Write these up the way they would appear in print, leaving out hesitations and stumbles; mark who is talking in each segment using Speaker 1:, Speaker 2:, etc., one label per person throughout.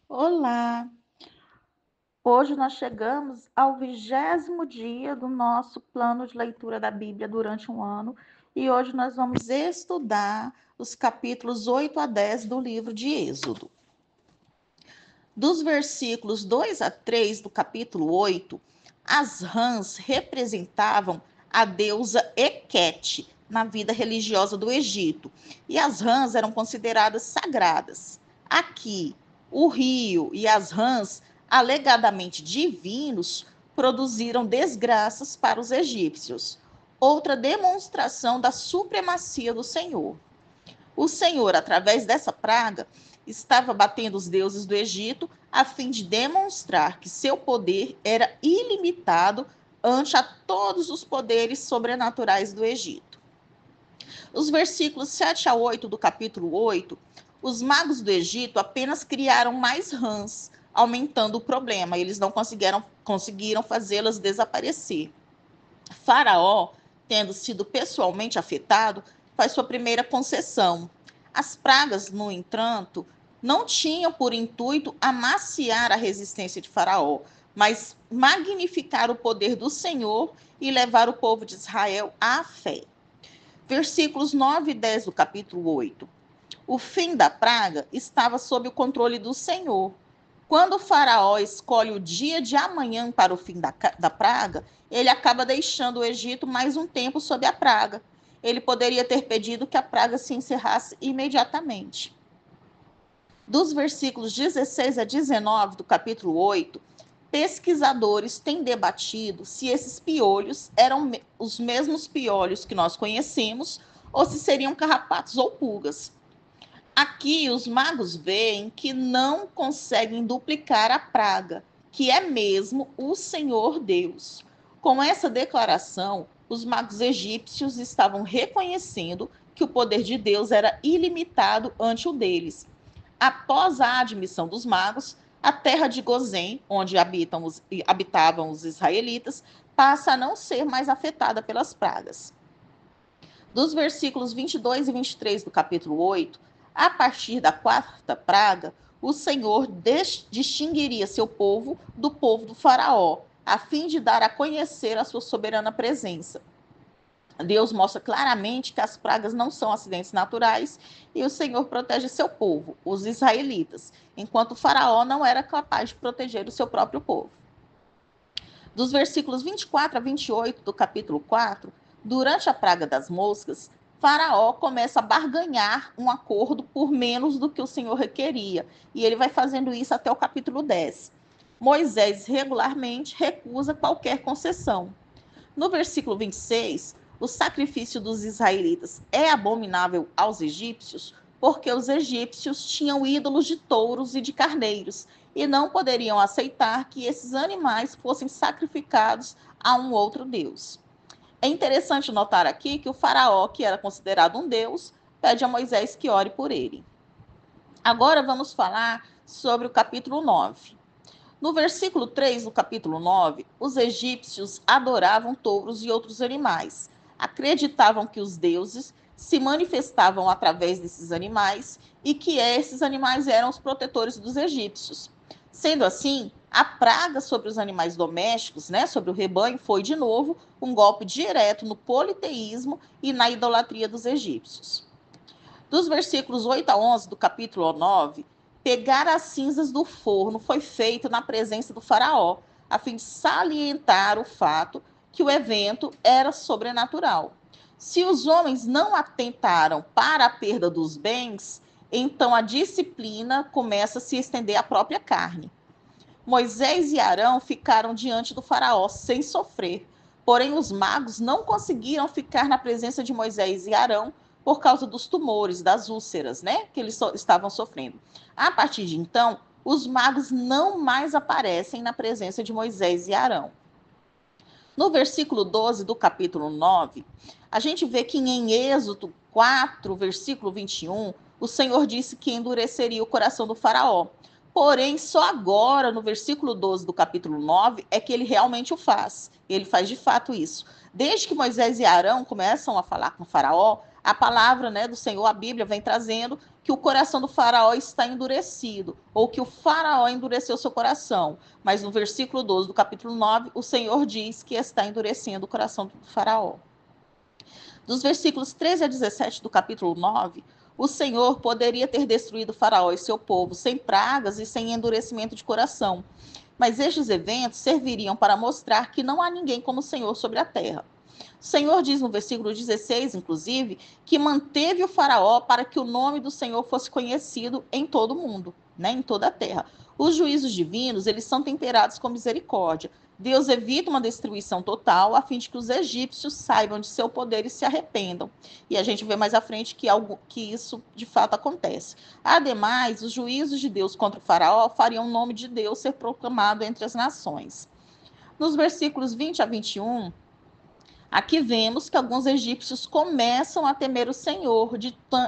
Speaker 1: Olá! Hoje nós chegamos ao 20º dia do nosso plano de leitura da Bíblia durante um ano e hoje nós vamos estudar os capítulos 8 a 10 do livro de Êxodo. Dos versículos 2 a 3 do capítulo 8, as rãs representavam a deusa Hequete na vida religiosa do Egito, e as rãs eram consideradas sagradas. Aqui, o rio e as rãs, alegadamente divinos, produziram desgraças para os egípcios. Outra demonstração da supremacia do Senhor. O Senhor, através dessa praga, estava batendo os deuses do Egito a fim de demonstrar que seu poder era ilimitado ante a todos os poderes sobrenaturais do Egito. Os versículos 7 a 8 do capítulo 8, os magos do Egito apenas criaram mais rãs, aumentando o problema. Eles não conseguiram fazê-las desaparecer. Faraó, tendo sido pessoalmente afetado, faz sua primeira concessão. As pragas, no entanto, não tinham por intuito amaciar a resistência de Faraó, mas magnificar o poder do Senhor e levar o povo de Israel à fé. Versículos 9 e 10 do capítulo 8. O fim da praga estava sob o controle do Senhor. Quando o faraó escolhe o dia de amanhã para o fim da praga, ele acaba deixando o Egito mais um tempo sob a praga. Ele poderia ter pedido que a praga se encerrasse imediatamente. Dos versículos 16 a 19 do capítulo 8, pesquisadores têm debatido se esses piolhos eram os mesmos piolhos que nós conhecemos ou se seriam carrapatos ou pulgas. Aqui os magos veem que não conseguem duplicar a praga, que é mesmo o Senhor Deus. Com essa declaração, os magos egípcios estavam reconhecendo que o poder de Deus era ilimitado ante o deles. Após a admissão dos magos, a terra de Gozém, onde habitavam os israelitas, passa a não ser mais afetada pelas pragas. Dos versículos 22 e 23 do capítulo 8, a partir da quarta praga, o Senhor distinguiria seu povo do povo do faraó, a fim de dar a conhecer a sua soberana presença. Deus mostra claramente que as pragas não são acidentes naturais e o Senhor protege seu povo, os israelitas, enquanto o faraó não era capaz de proteger o seu próprio povo. Dos versículos 24 a 28 do capítulo 4, durante a praga das moscas, Faraó começa a barganhar um acordo por menos do que o Senhor requeria, e ele vai fazendo isso até o capítulo 10. Moisés regularmente recusa qualquer concessão. No versículo 26, o sacrifício dos israelitas é abominável aos egípcios, porque os egípcios tinham ídolos de touros e de carneiros, e não poderiam aceitar que esses animais fossem sacrificados a um outro deus. É interessante notar aqui que o faraó, que era considerado um deus, pede a Moisés que ore por ele. Agora vamos falar sobre o capítulo 9. No versículo 3 do capítulo 9, os egípcios adoravam touros e outros animais. Acreditavam que os deuses se manifestavam através desses animais e que esses animais eram os protetores dos egípcios. Sendo assim, a praga sobre os animais domésticos, sobre o rebanho, foi de novo um golpe direto no politeísmo e na idolatria dos egípcios. Dos versículos 8 a 11 do capítulo 9, pegar as cinzas do forno foi feito na presença do faraó, a fim de salientar o fato que o evento era sobrenatural. Se os homens não atentaram para a perda dos bens, então a disciplina começa a se estender à própria carne. Moisés e Arão ficaram diante do faraó sem sofrer, porém os magos não conseguiram ficar na presença de Moisés e Arão por causa dos tumores, das úlceras, que eles estavam sofrendo. A partir de então, os magos não mais aparecem na presença de Moisés e Arão. No versículo 12 do capítulo 9, a gente vê que em Êxodo 4, versículo 21, o Senhor disse que endureceria o coração do faraó. Porém, só agora, no versículo 12 do capítulo 9, é que ele realmente o faz. Ele faz de fato isso. Desde que Moisés e Arão começam a falar com o faraó, a palavra, né, do Senhor, a Bíblia, vem trazendo que o coração do faraó está endurecido, ou que o faraó endureceu seu coração. Mas no versículo 12 do capítulo 9, o Senhor diz que está endurecendo o coração do faraó. Dos versículos 13 a 17 do capítulo 9, o Senhor poderia ter destruído o faraó e seu povo sem pragas e sem endurecimento de coração. Mas estes eventos serviriam para mostrar que não há ninguém como o Senhor sobre a terra. O Senhor diz no versículo 16, inclusive, que manteve o faraó para que o nome do Senhor fosse conhecido em todo o mundo, né, em toda a terra. Os juízos divinos, eles são temperados com misericórdia. Deus evita uma destruição total a fim de que os egípcios saibam de seu poder e se arrependam. E a gente vê mais à frente que isso de fato acontece. Ademais, os juízos de Deus contra o faraó fariam o nome de Deus ser proclamado entre as nações. Nos versículos 20 a 21, aqui vemos que alguns egípcios começam a temer o Senhor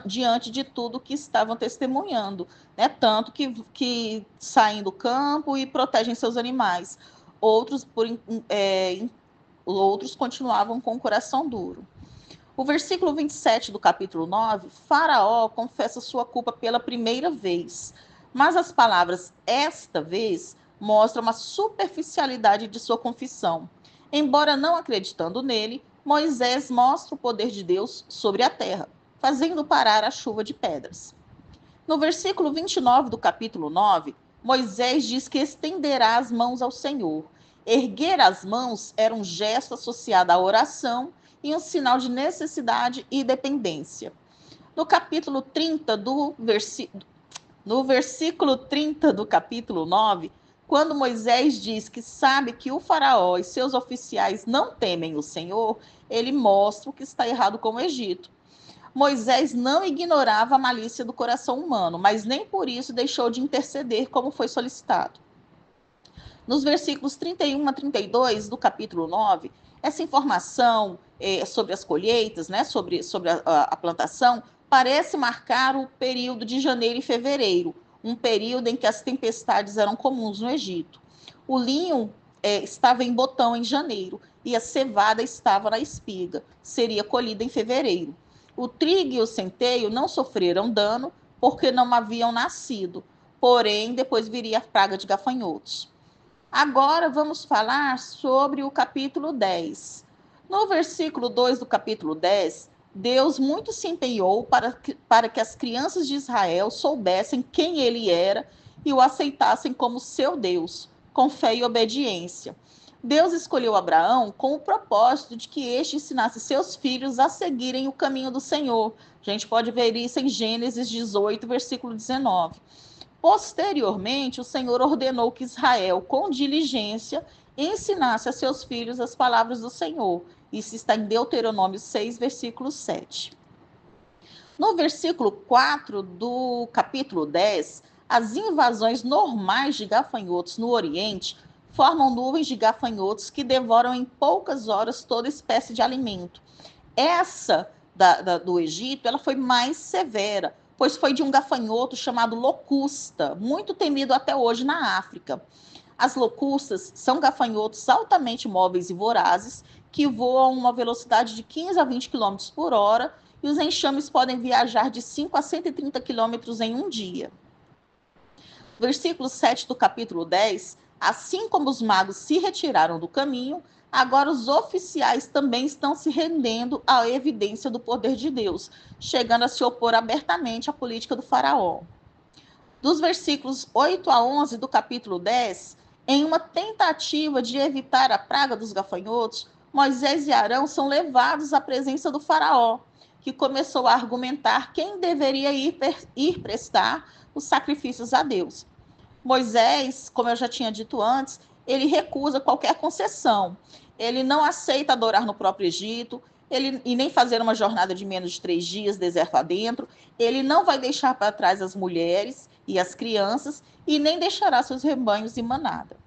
Speaker 1: diante de tudo que estavam testemunhando, né? Tanto que saem do campo e protegem seus animais. Outros continuavam com o coração duro. O versículo 27 do capítulo 9, Faraó confessa sua culpa pela primeira vez, mas as palavras esta vez mostram a superficialidade de sua confissão. Embora não acreditando nele, Moisés mostra o poder de Deus sobre a terra, fazendo parar a chuva de pedras. No versículo 29 do capítulo 9, Moisés diz que estenderá as mãos ao Senhor. Erguer as mãos era um gesto associado à oração e um sinal de necessidade e dependência. No capítulo 30 no versículo 30 do capítulo 9, quando Moisés diz que sabe que o faraó e seus oficiais não temem o Senhor, ele mostra o que está errado com o Egito. Moisés não ignorava a malícia do coração humano, mas nem por isso deixou de interceder como foi solicitado. Nos versículos 31 a 32 do capítulo 9, essa informação sobre as colheitas, né, sobre a plantação, parece marcar o período de janeiro e fevereiro, um período em que as tempestades eram comuns no Egito. O linho estava em botão em janeiro e a cevada estava na espiga, seria colhida em fevereiro. O trigo e o centeio não sofreram dano porque não haviam nascido, porém depois viria a praga de gafanhotos. Agora vamos falar sobre o capítulo 10. No versículo 2 do capítulo 10, Deus muito se empenhou para que as crianças de Israel soubessem quem ele era e o aceitassem como seu Deus, com fé e obediência. Deus escolheu Abraão com o propósito de que este ensinasse seus filhos a seguirem o caminho do Senhor. A gente pode ver isso em Gênesis 18, versículo 19. Posteriormente, o Senhor ordenou que Israel, com diligência, ensinasse a seus filhos as palavras do Senhor. Isso está em Deuteronômio 6, versículo 7. No versículo 4 do capítulo 10, as invasões normais de gafanhotos no Oriente formam nuvens de gafanhotos que devoram em poucas horas toda espécie de alimento. Essa do Egito, ela foi mais severa, pois foi de um gafanhoto chamado locusta, muito temido até hoje na África. As locustas são gafanhotos altamente móveis e vorazes, que voam a uma velocidade de 15 a 20 km por hora, e os enxames podem viajar de 5 a 130 km em um dia. Versículo 7 do capítulo 10, assim como os magos se retiraram do caminho, agora os oficiais também estão se rendendo à evidência do poder de Deus, chegando a se opor abertamente à política do faraó. Dos versículos 8 a 11 do capítulo 10, em uma tentativa de evitar a praga dos gafanhotos, Moisés e Arão são levados à presença do faraó, que começou a argumentar quem deveria ir prestar os sacrifícios a Deus. Moisés, como eu já tinha dito antes, ele recusa qualquer concessão. Ele não aceita adorar no próprio Egito, e nem fazer uma jornada de menos de 3 dias deserto adentro. Ele não vai deixar para trás as mulheres e as crianças, e nem deixará seus rebanhos e manada.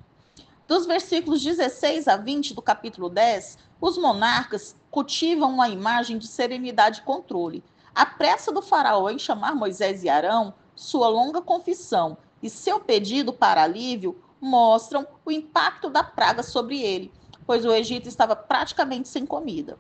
Speaker 1: Dos versículos 16 a 20 do capítulo 10, os monarcas cultivam uma imagem de serenidade e controle. A pressa do faraó em chamar Moisés e Arão, sua longa confissão e seu pedido para alívio mostram o impacto da praga sobre ele, pois o Egito estava praticamente sem comida.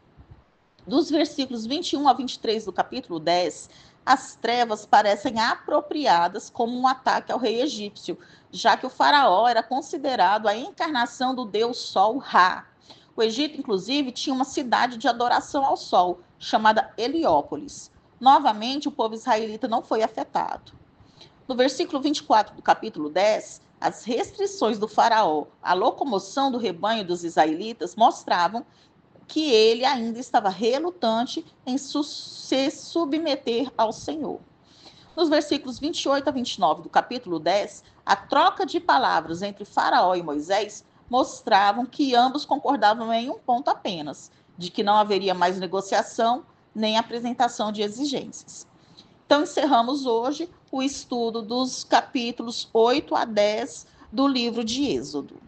Speaker 1: Dos versículos 21 a 23 do capítulo 10, as trevas parecem apropriadas como um ataque ao rei egípcio, já que o faraó era considerado a encarnação do deus Sol Ra. O Egito, inclusive, tinha uma cidade de adoração ao sol, chamada Heliópolis. Novamente, o povo israelita não foi afetado. No versículo 24 do capítulo 10, as restrições do faraó à locomoção do rebanho dos israelitas mostravam que ele ainda estava relutante em se submeter ao Senhor. Nos versículos 28 a 29 do capítulo 10, a troca de palavras entre Faraó e Moisés mostravam que ambos concordavam em um ponto apenas, de que não haveria mais negociação nem apresentação de exigências. Então, encerramos hoje o estudo dos capítulos 8 a 10 do livro de Êxodo.